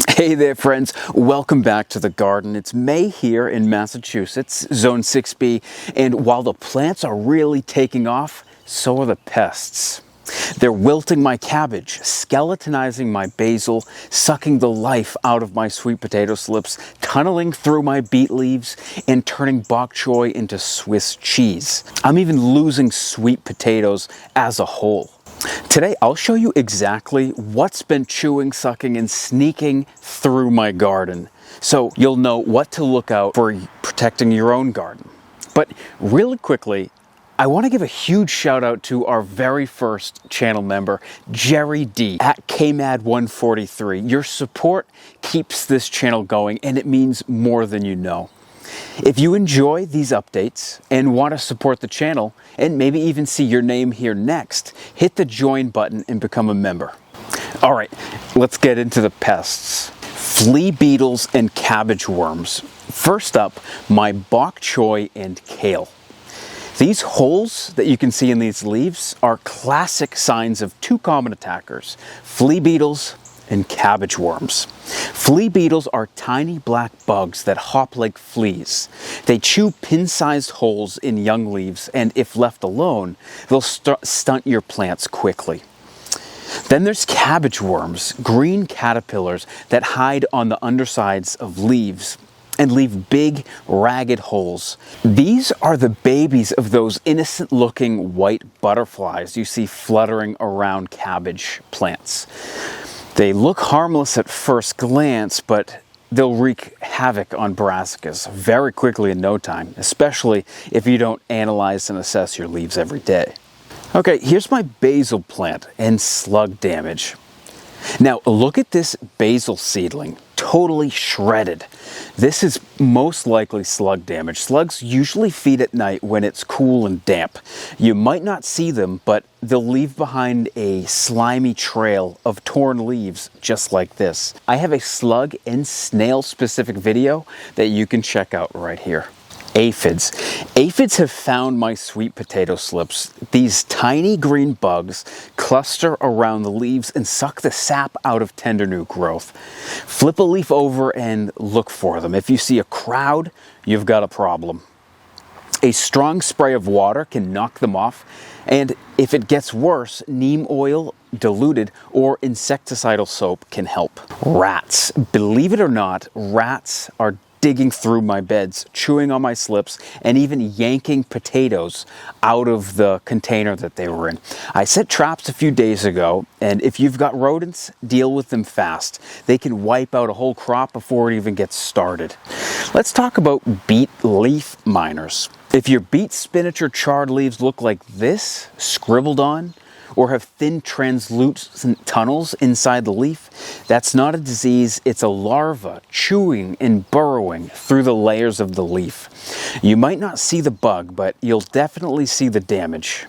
Hey there friends, welcome back to the garden. It's May here in Massachusetts, Zone 6B, and while the plants are really taking off, so are the pests. They're wilting my cabbage, skeletonizing my basil, sucking the life out of my sweet potato slips, tunneling through my beet leaves, and turning bok choy into Swiss cheese. I'm even losing sweet potatoes as a whole. Today, I'll show you exactly what's been chewing, sucking, and sneaking through my garden, so you'll know what to look out for protecting your own garden. But really quickly, I want to give a huge shout out to our very first channel member, Jerry D at KMAD143. Your support keeps this channel going, and it means more than you know. If you enjoy these updates and want to support the channel and maybe even see your name here next, hit the join button and become a member. All right, let's get into the pests. Flea beetles and cabbage worms. First up, my bok choy and kale. These holes that you can see in these leaves are classic signs of two common attackers, flea beetles and cabbage worms. Flea beetles are tiny black bugs that hop like fleas. They chew pin-sized holes in young leaves, and if left alone, they'll stunt your plants quickly. Then there's cabbage worms, green caterpillars that hide on the undersides of leaves and leave big, ragged holes. These are the babies of those innocent-looking white butterflies you see fluttering around cabbage plants. They look harmless at first glance, but they'll wreak havoc on brassicas very quickly in no time, especially if you don't analyze and assess your leaves every day. Okay, here's my basil plant and slug damage. Now look at this basil seedling, totally shredded. This is most likely slug damage. Slugs usually feed at night when it's cool and damp. You might not see them, but they'll leave behind a slimy trail of torn leaves just like this. I have a slug and snail specific video that you can check out right here. Aphids. Aphids have found my sweet potato slips. These tiny green bugs cluster around the leaves and suck the sap out of tender new growth. Flip a leaf over and look for them. If you see a crowd, you've got a problem. A strong spray of water can knock them off, and if it gets worse, neem oil, diluted, or insecticidal soap can help. Rats. Believe it or not, rats are digging through my beds, chewing on my slips, and even yanking potatoes out of the container that they were in. I set traps a few days ago, and if you've got rodents, deal with them fast. They can wipe out a whole crop before it even gets started. Let's talk about beet leaf miners. If your beet, spinach, or chard leaves look like this, scribbled on, or have thin translucent tunnels inside the leaf, that's not a disease, it's a larva chewing and burrowing through the layers of the leaf. You might not see the bug, but you'll definitely see the damage.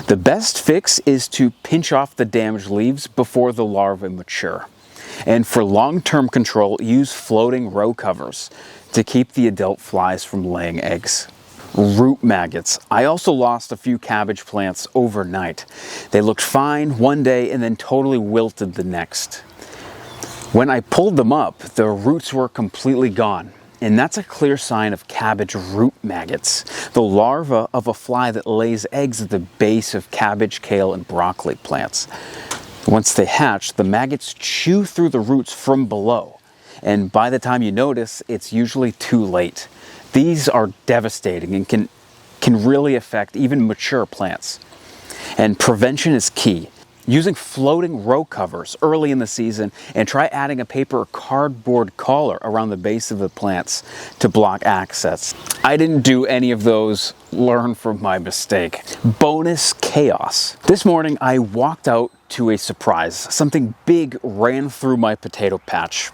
The best fix is to pinch off the damaged leaves before the larvae mature. And for long-term control, use floating row covers to keep the adult flies from laying eggs. Root maggots. I also lost a few cabbage plants overnight. They looked fine one day and then totally wilted the next. When I pulled them up, the roots were completely gone, and that's a clear sign of cabbage root maggots, the larva of a fly that lays eggs at the base of cabbage, kale, and broccoli plants. Once they hatch, the maggots chew through the roots from below, and by the time you notice, it's usually too late. These are devastating and can really affect even mature plants. And prevention is key. Using floating row covers early in the season, and try adding a paper or cardboard collar around the base of the plants to block access. I didn't do any of those. Learn from my mistake. Bonus chaos. This morning I walked out to a surprise. Something big ran through my potato patch.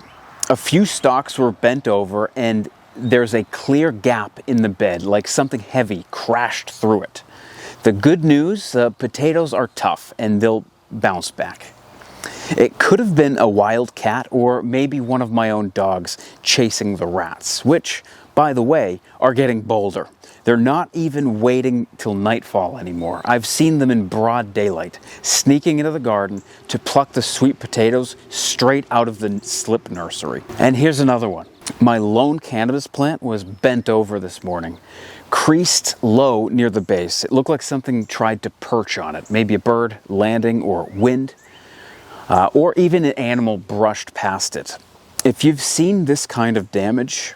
A few stalks were bent over, and there's a clear gap in the bed, like something heavy crashed through it. The good news, potatoes are tough and they'll bounce back. It could have been a wild cat or maybe one of my own dogs chasing the rats, which, by the way, are getting bolder. They're not even waiting till nightfall anymore. I've seen them in broad daylight, sneaking into the garden to pluck the sweet potatoes straight out of the slip nursery. And here's another one. My lone cannabis plant was bent over this morning, creased low near the base. It looked like something tried to perch on it, maybe a bird landing or wind, or even an animal brushed past it. If you've seen this kind of damage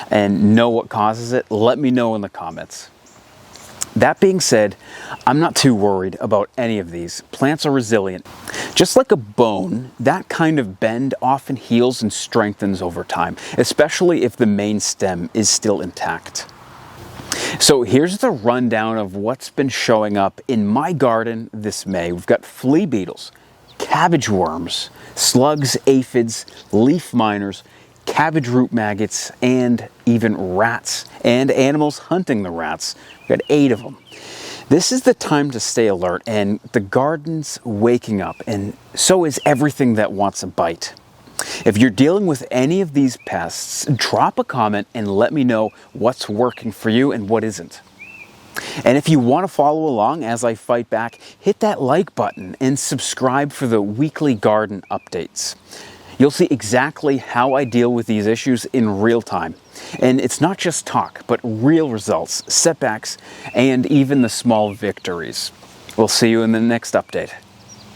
and know what causes it, let me know in the comments. That being said, I'm not too worried about any of these. Plants are resilient. Just like a bone, that kind of bend often heals and strengthens over time, especially if the main stem is still intact. So here's the rundown of what's been showing up in my garden this May. We've got flea beetles, cabbage worms, slugs, aphids, leaf miners, cabbage root maggots, and even rats, and animals hunting the rats. We've got 8 of them. This is the time to stay alert, and the garden's waking up, and so is everything that wants a bite. If you're dealing with any of these pests, drop a comment and let me know what's working for you and what isn't. And if you want to follow along as I fight back, hit that like button and subscribe for the weekly garden updates. You'll see exactly how I deal with these issues in real time. And it's not just talk, but real results, setbacks, and even the small victories. We'll see you in the next update.